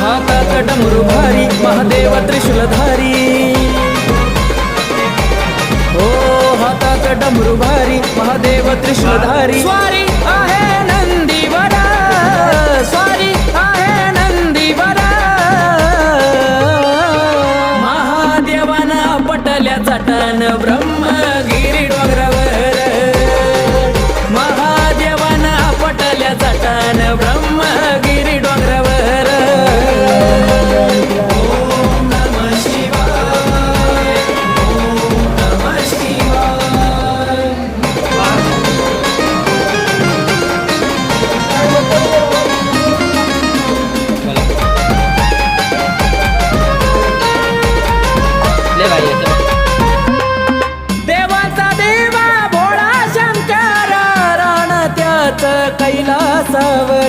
हातात डमरू भारी महादेव त्रिशूलधारी हो हातात डमरू भारी महादेव त्रिशूलधारी स्वारी आहे नंदीवरा स्वारी आहे नंदीवरा महादेवाना पटल्या चटण ब्रह्मगिरी डोंगरावर महादेवाना पटल्या चटण ब्रह्मगिरी डोंगरावर ओम नमः शिवाय ओम नमः शिवाय देवाचा देवा भोळा शंकर रान त्याच कैलासावर